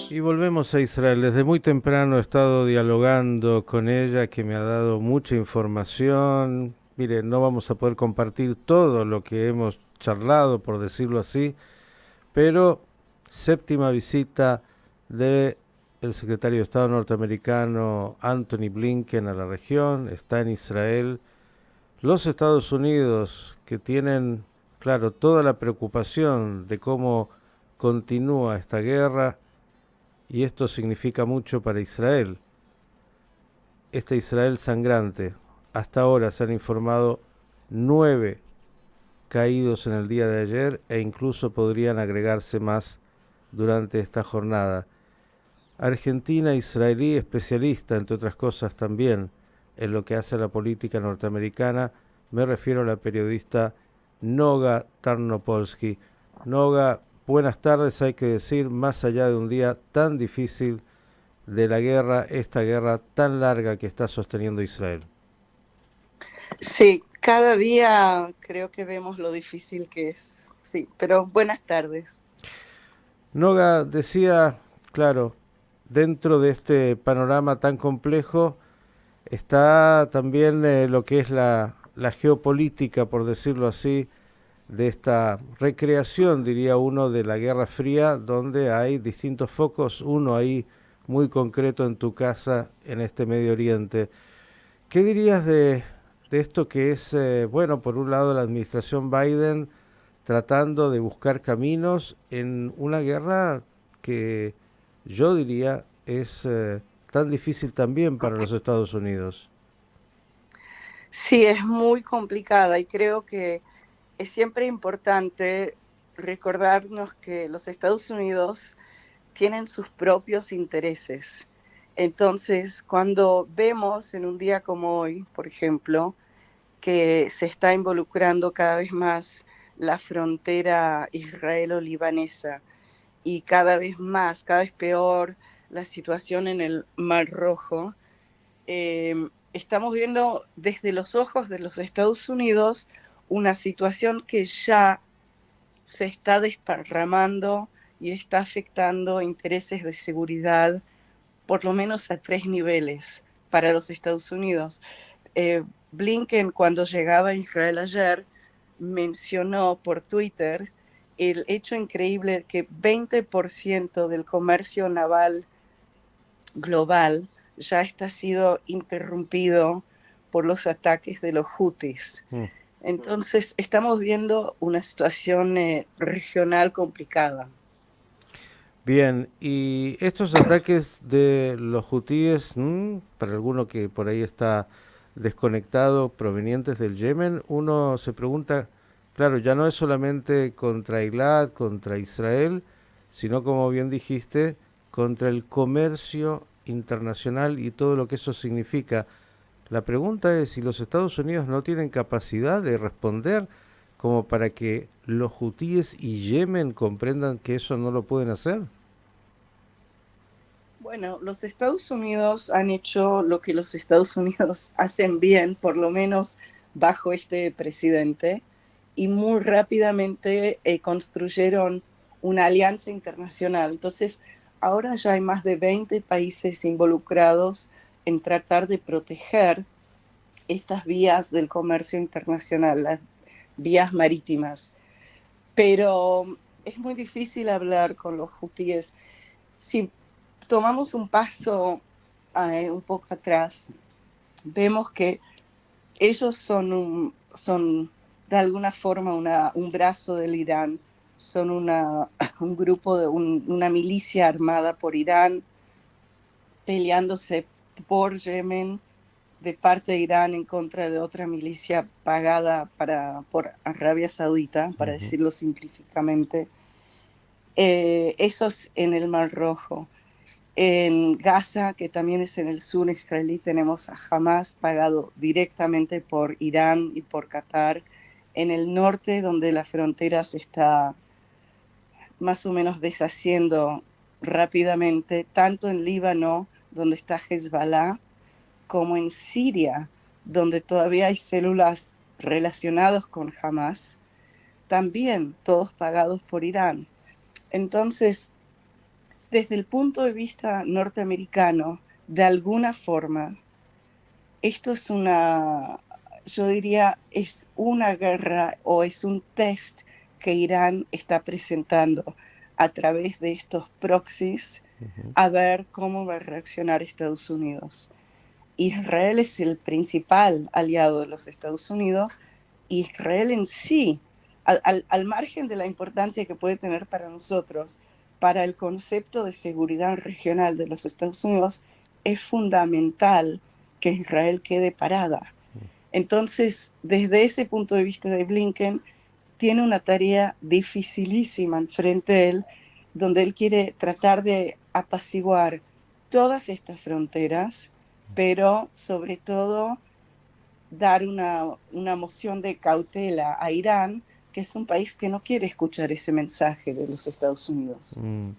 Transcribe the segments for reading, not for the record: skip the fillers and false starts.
Y volvemos a Israel. Desde muy temprano he estado dialogando con ella, que me ha dado mucha información. Mire, no vamos a poder compartir todo lo que hemos charlado, por decirlo así, pero séptima visita de el secretario de Estado norteamericano Anthony Blinken a la región, está en Israel. Los Estados Unidos, que tienen, claro, toda la preocupación de cómo continúa esta guerra, y esto significa mucho para Israel. Este Israel sangrante. Hasta ahora se han informado 9 caídos en el día de ayer e incluso podrían agregarse más durante esta jornada. Argentina israelí, especialista, entre otras cosas también, en lo que hace a la política norteamericana, me refiero a la periodista Noga Tarnopolsky. Noga, buenas tardes, hay que decir, más allá de un día tan difícil de la guerra, esta guerra tan larga que está sosteniendo Israel. Sí, cada día creo que vemos lo difícil que es. Sí, pero buenas tardes. Noga decía, claro, dentro de este panorama tan complejo está también lo que es la geopolítica, por decirlo así, de esta recreación, diría uno, de la Guerra Fría, donde hay distintos focos, uno ahí muy concreto en tu casa, en este Medio Oriente. ¿Qué dirías de esto que es, bueno, por un lado la administración Biden tratando de buscar caminos en una guerra que yo diría es tan difícil también para los Estados Unidos? Sí, es muy complicada y creo que es siempre importante recordarnos que los Estados Unidos tienen sus propios intereses. Entonces, cuando vemos en un día como hoy, por ejemplo, que se está involucrando cada vez más la frontera israelo-libanesa y cada vez más, cada vez peor la situación en el Mar Rojo, estamos viendo desde los ojos de los Estados Unidos una situación que ya se está desparramando y está afectando intereses de seguridad, por lo menos a 3 niveles para los Estados Unidos. Eh, Blinken, cuando llegaba a Israel ayer, mencionó por Twitter el hecho increíble que 20% del comercio naval global ya está sido interrumpido por los ataques de los Houthis. Mm. Entonces, estamos viendo una situación regional complicada. Bien, y estos ataques de los hutíes, para alguno que por ahí está desconectado, provenientes del Yemen, uno se pregunta, claro, ya no es solamente contra Eilat, contra Israel, sino como bien dijiste, contra el comercio internacional y todo lo que eso significa. La pregunta es si los Estados Unidos no tienen capacidad de responder como para que los hutíes y Yemen comprendan que eso no lo pueden hacer. Bueno, los Estados Unidos han hecho lo que los Estados Unidos hacen bien, por lo menos bajo este presidente, y muy rápidamente construyeron una alianza internacional. Entonces, ahora ya hay más de 20 países involucrados en tratar de proteger estas vías del comercio internacional, las vías marítimas. Pero es muy difícil hablar con los hutíes. Si tomamos un paso un poco atrás, vemos que ellos son de alguna forma un brazo del Irán, son un grupo, una milicia armada por Irán, peleándose por Yemen de parte de Irán en contra de otra milicia pagada por Arabia Saudita, para Ujú. decirlo simplificamente. Eso es en el Mar Rojo. En Gaza, que también es en el sur israelí, tenemos a Hamas pagado directamente por Irán y por Qatar. En el norte, donde la frontera se está más o menos deshaciendo rápidamente, tanto en Líbano, donde está Hezbollah, como en Siria, donde todavía hay células relacionadas con Hamas, también todos pagados por Irán. Entonces, Desde el punto de vista norteamericano, de alguna forma, esto es yo diría, es una guerra o es un test que Irán está presentando a través de estos proxies Ujú. a ver cómo va a reaccionar Estados Unidos. Israel es el principal aliado de los Estados Unidos. Israel en sí, al margen de la importancia que puede tener para nosotros, para el concepto de seguridad regional de los Estados Unidos, es fundamental que Israel quede parada. Entonces, desde ese punto de vista de Blinken, tiene una tarea dificilísima enfrente de él, donde él quiere tratar de apaciguar todas estas fronteras, pero sobre todo dar una moción de cautela a Irán, que es un país que no quiere escuchar ese mensaje de los Estados Unidos. Mm.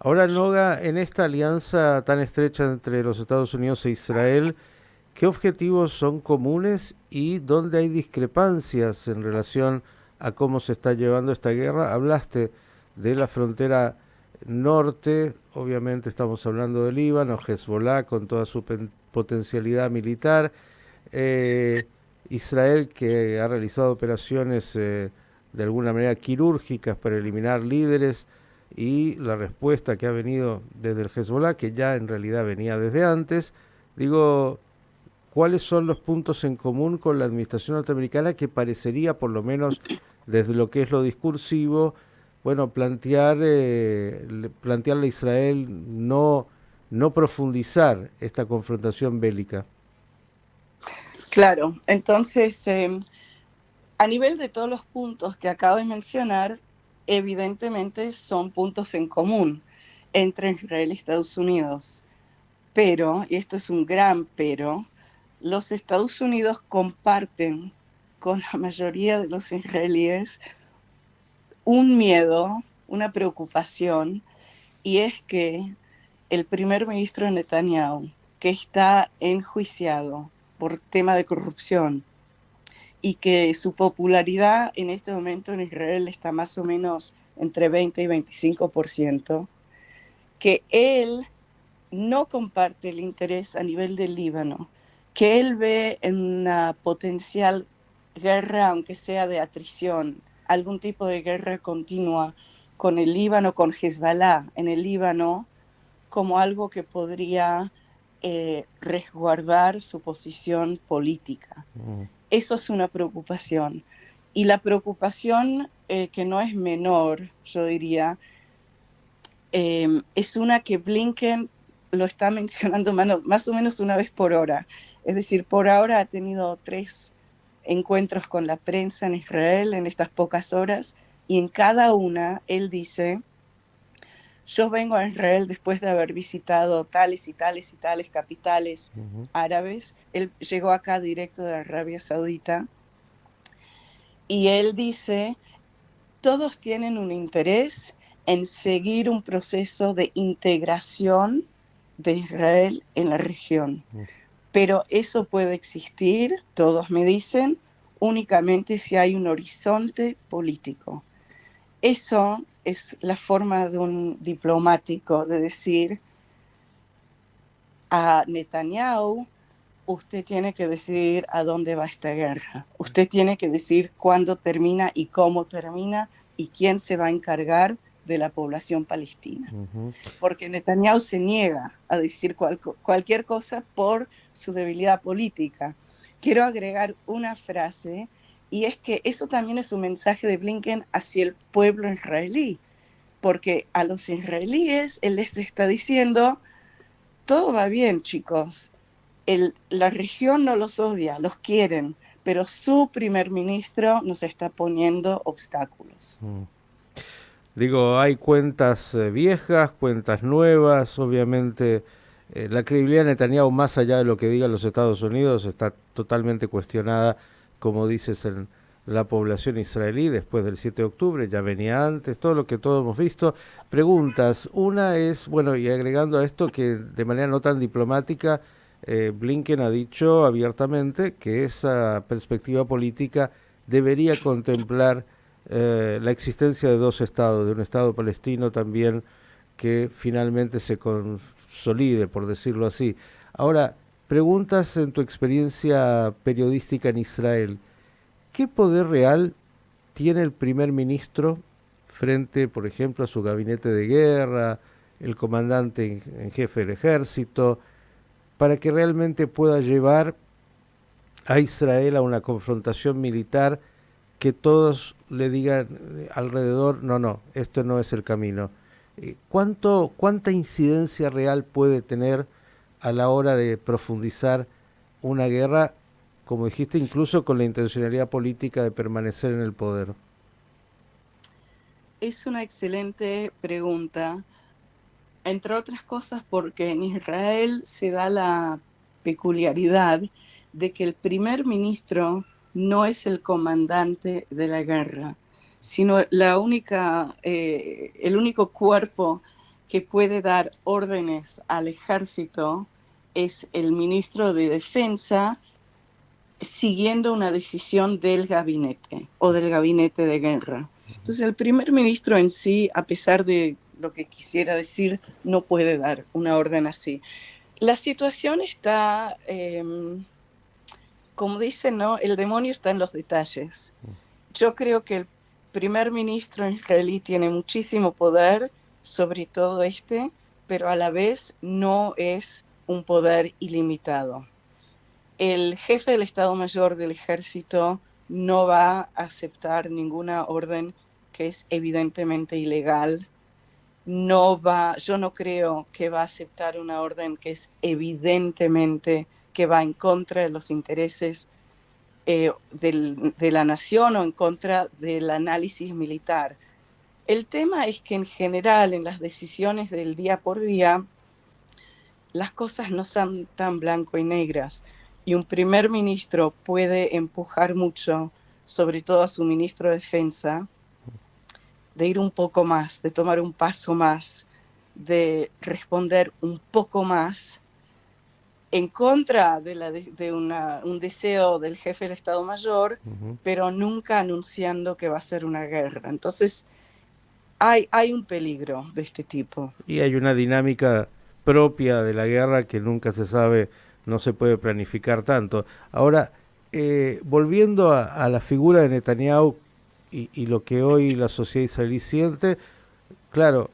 Ahora, Noga, en esta alianza tan estrecha entre los Estados Unidos e Israel, ¿qué objetivos son comunes y dónde hay discrepancias en relación a cómo se está llevando esta guerra? Hablaste de la frontera norte, obviamente estamos hablando del Líbano, Hezbollah con toda su potencialidad militar, eh, Israel que ha realizado operaciones de alguna manera quirúrgicas para eliminar líderes y la respuesta que ha venido desde el Hezbollah, que ya en realidad venía desde antes. Digo, ¿cuáles son los puntos en común con la administración norteamericana que parecería, por lo menos desde lo que es lo discursivo, bueno, plantearle a Israel no profundizar esta confrontación bélica? Claro, entonces, a nivel de todos los puntos que acabo de mencionar, evidentemente son puntos en común entre Israel y Estados Unidos. Pero, y esto es un gran pero, los Estados Unidos comparten con la mayoría de los israelíes un miedo, una preocupación, y es que el primer ministro Netanyahu, que está enjuiciado por tema de corrupción y que su popularidad en este momento en Israel está más o menos entre 20 y 25%, que él no comparte el interés a nivel del Líbano, que él ve en una potencial guerra, aunque sea de atrición, algún tipo de guerra continua con el Líbano, con Hezbollah en el Líbano, como algo que podría resguardar su posición política. Mm. Eso es una preocupación. Y la preocupación, que no es menor, yo diría, es una que Blinken lo está mencionando más o menos una vez por hora. Es decir, por ahora ha tenido 3 encuentros con la prensa en Israel en estas pocas horas y en cada una él dice, yo vengo a Israel después de haber visitado tales y tales y tales capitales Ujú. árabes. Él llegó acá directo de Arabia Saudita y él dice, todos tienen un interés en seguir un proceso de integración de Israel en la región. Pero eso puede existir, todos me dicen, únicamente si hay un horizonte político. Eso es la forma de un diplomático de decir a Netanyahu, usted tiene que decidir a dónde va esta guerra. Usted tiene que decir cuándo termina y cómo termina y quién se va a encargar de la población palestina. Ujú. Porque Netanyahu se niega a decir cualquier cosa por su debilidad política. Quiero agregar una frase y es que eso también es un mensaje de Blinken hacia el pueblo israelí, porque a los israelíes él les está diciendo, todo va bien, chicos, la región no los odia, los quieren, pero su primer ministro nos está poniendo obstáculos. Mm. Digo, hay cuentas viejas, cuentas nuevas, obviamente la credibilidad de Netanyahu, más allá de lo que digan los Estados Unidos, está totalmente cuestionada, como dices, en la población israelí después del 7 de octubre, ya venía antes, todo lo que todos hemos visto. Preguntas, una es, bueno, y agregando a esto que de manera no tan diplomática, Blinken ha dicho abiertamente que esa perspectiva política debería contemplar la existencia de dos estados, de un estado palestino también que finalmente se consolide, por decirlo así. Ahora, preguntas en tu experiencia periodística en Israel. ¿Qué poder real tiene el primer ministro frente, por ejemplo, a su gabinete de guerra, el comandante en jefe del ejército, para que realmente pueda llevar a Israel a una confrontación militar que todos le digan alrededor, no, no, esto no es el camino? ¿Cuánta incidencia real puede tener a la hora de profundizar una guerra, como dijiste, incluso con la intencionalidad política de permanecer en el poder? Es una excelente pregunta, entre otras cosas porque en Israel se da la peculiaridad de que el primer ministro no es el comandante de la guerra, sino el único cuerpo que puede dar órdenes al ejército es el ministro de Defensa, siguiendo una decisión del gabinete o del gabinete de guerra. Entonces el primer ministro en sí, a pesar de lo que quisiera decir, no puede dar una orden así. La situación está, como dicen, ¿no? El demonio está en los detalles. Yo creo que el primer ministro israelí tiene muchísimo poder sobre todo pero a la vez no es un poder ilimitado. El jefe del Estado Mayor del Ejército no va a aceptar ninguna orden que es evidentemente ilegal. Yo no creo que va a aceptar una orden que es evidentemente que va en contra de los intereses de la nación o en contra del análisis militar. El tema es que en general en las decisiones del día por día las cosas no son tan blanco y negras y un primer ministro puede empujar mucho, sobre todo a su ministro de Defensa, de ir un poco más, de tomar un paso más, de responder un poco más en contra un deseo del jefe del Estado Mayor, Ujú. pero nunca anunciando que va a ser una guerra. Entonces, hay un peligro de este tipo. Y hay una dinámica propia de la guerra que nunca se sabe, no se puede planificar tanto. Ahora, volviendo a la figura de Netanyahu y lo que hoy la sociedad israelí siente, claro,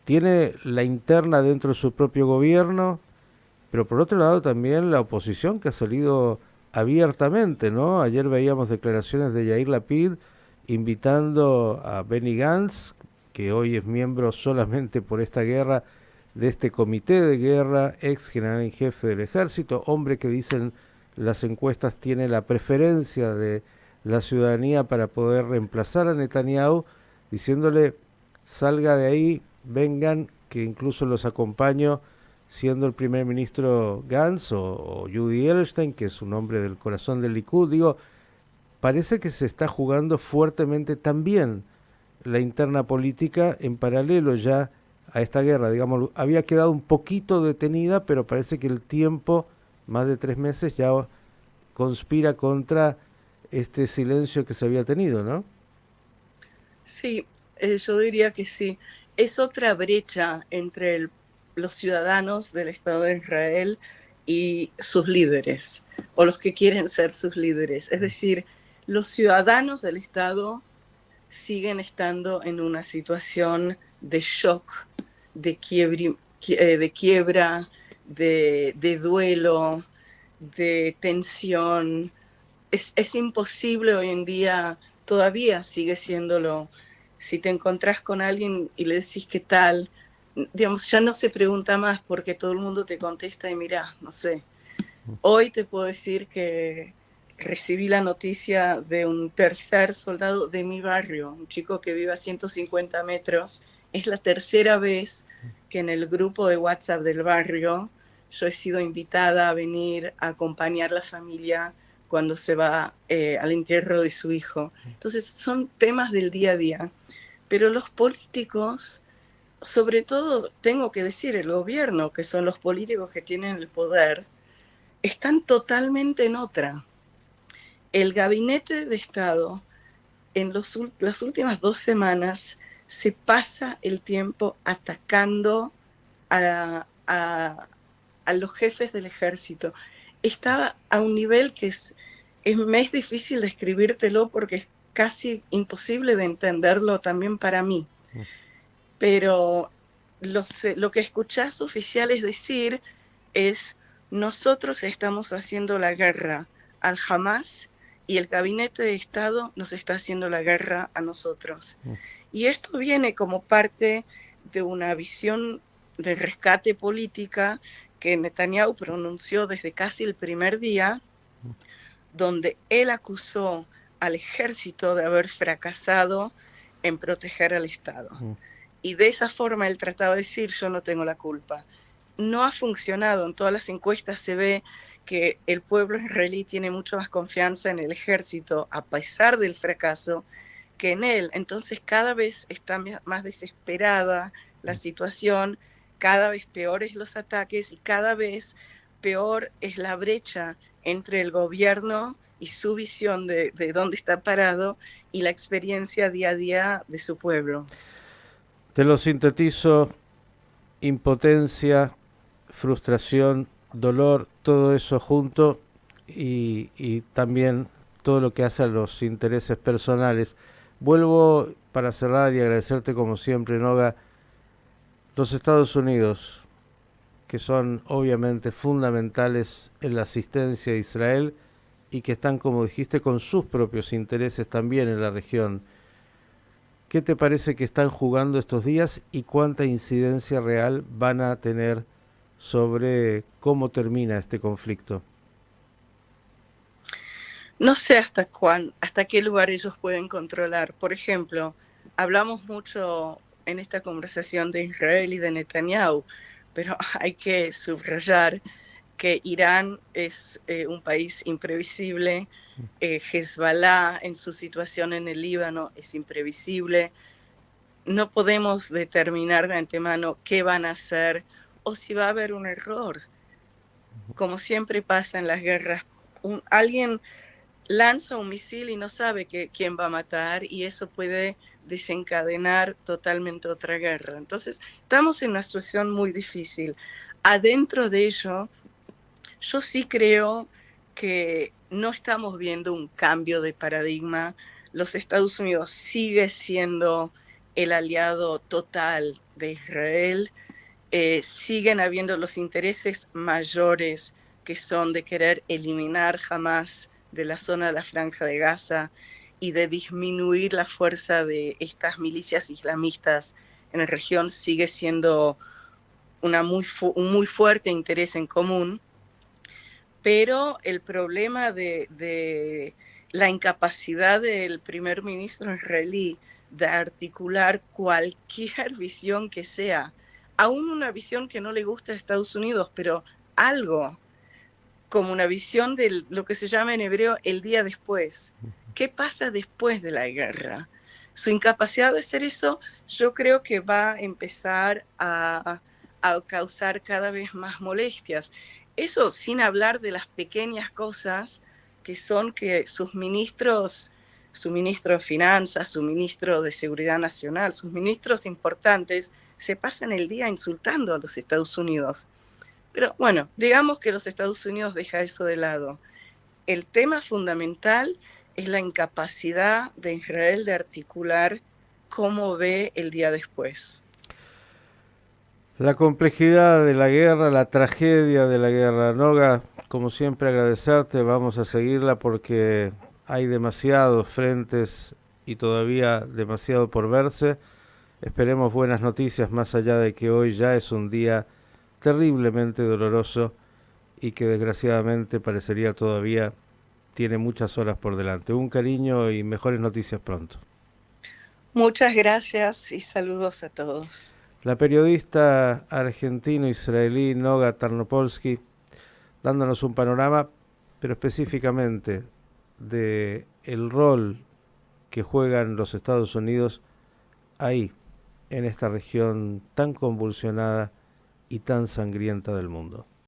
tiene la interna dentro de su propio gobierno, pero por otro lado también la oposición que ha salido abiertamente, ¿no? Ayer veíamos declaraciones de Yair Lapid invitando a Benny Gantz, que hoy es miembro solamente por esta guerra de este comité de guerra, ex general en jefe del ejército, hombre que dicen las encuestas tiene la preferencia de la ciudadanía para poder reemplazar a Netanyahu, diciéndole salga de ahí, vengan, que incluso los acompaño, siendo el primer ministro Gantz o Judy Edelstein, que es un hombre del corazón del Likud. Digo, parece que se está jugando fuertemente también la interna política en paralelo ya a esta guerra. Digamos, había quedado un poquito detenida, pero parece que el tiempo, más de 3 meses, ya conspira contra este silencio que se había tenido, ¿no? Sí, yo diría que sí. Es otra brecha entre los ciudadanos del Estado de Israel y sus líderes, o los que quieren ser sus líderes. Es decir, los ciudadanos del Estado siguen estando en una situación de shock, de quiebra, de duelo, de tensión. Es imposible hoy en día, todavía sigue siéndolo. Si te encontrás con alguien y le decís qué tal, digamos, ya no se pregunta más porque todo el mundo te contesta y mira, no sé. Hoy te puedo decir que recibí la noticia de un tercer soldado de mi barrio, un chico que vive a 150 metros. Es la tercera vez que en el grupo de WhatsApp del barrio yo he sido invitada a venir a acompañar a la familia cuando se va al entierro de su hijo. Entonces son temas del día a día. Pero los políticos, sobre todo tengo que decir el gobierno, que son los políticos que tienen el poder, están totalmente en otra. El gabinete de Estado en las últimas 2 semanas se pasa el tiempo atacando a los jefes del ejército. Está a un nivel que me es difícil describírtelo porque es casi imposible de entenderlo también para mí. Pero lo que escuchás oficiales decir es: nosotros estamos haciendo la guerra al Hamas y el gabinete de Estado nos está haciendo la guerra a nosotros. Y esto viene como parte de una visión de rescate política que Netanyahu pronunció desde casi el primer día, donde él acusó al ejército de haber fracasado en proteger al Estado. Y de esa forma él trataba de decir: yo no tengo la culpa. No ha funcionado. En todas las encuestas se ve que el pueblo israelí tiene mucho más confianza en el ejército, a pesar del fracaso, que en él. Entonces cada vez está más desesperada la situación, cada vez peores los ataques y cada vez peor es la brecha entre el gobierno y su visión de dónde está parado y la experiencia día a día de su pueblo. Te lo sintetizo: impotencia, frustración, dolor, todo eso junto y también todo lo que hace a los intereses personales. Vuelvo para cerrar y agradecerte como siempre, Noga, los Estados Unidos, que son obviamente fundamentales en la asistencia a Israel y que están, como dijiste, con sus propios intereses también en la región. ¿Qué te parece que están jugando estos días y cuánta incidencia real van a tener sobre cómo termina este conflicto? No sé hasta qué lugar ellos pueden controlar. Por ejemplo, hablamos mucho en esta conversación de Israel y de Netanyahu, pero hay que subrayar que Irán es un país imprevisible, Hezbollah en su situación en el Líbano es imprevisible, no podemos determinar de antemano qué van a hacer o si va a haber un error. Como siempre pasa en las guerras, alguien lanza un misil y no sabe quién va a matar y eso puede desencadenar totalmente otra guerra. Entonces, estamos en una situación muy difícil. Adentro de ello, yo sí creo que no estamos viendo un cambio de paradigma. Los Estados Unidos sigue siendo el aliado total de Israel. Siguen habiendo los intereses mayores que son de querer eliminar Hamas de la zona de la Franja de Gaza y de disminuir la fuerza de estas milicias islamistas en la región. Sigue siendo un muy fuerte interés en común, pero el problema de la incapacidad del primer ministro israelí de articular cualquier visión que sea, aún una visión que no le gusta a Estados Unidos, pero algo como una visión de lo que se llama en hebreo el día después. ¿Qué pasa después de la guerra? Su incapacidad de hacer eso, yo creo que va a empezar a causar cada vez más molestias. Eso sin hablar de las pequeñas cosas que son que sus ministros, su ministro de Finanzas, su ministro de Seguridad Nacional, sus ministros importantes, se pasan el día insultando a los Estados Unidos. Pero bueno, digamos que los Estados Unidos deja eso de lado. El tema fundamental es la incapacidad de Israel de articular cómo ve el día después. La complejidad de la guerra, la tragedia de la guerra. Noga, como siempre agradecerte, vamos a seguirla porque hay demasiados frentes y todavía demasiado por verse. Esperemos buenas noticias más allá de que hoy ya es un día terriblemente doloroso y que desgraciadamente parecería todavía tiene muchas horas por delante. Un cariño y mejores noticias pronto. Muchas gracias y saludos a todos. La periodista argentino-israelí Noga Tarnopolsky dándonos un panorama, pero específicamente de el rol que juegan los Estados Unidos ahí, en esta región tan convulsionada y tan sangrienta del mundo.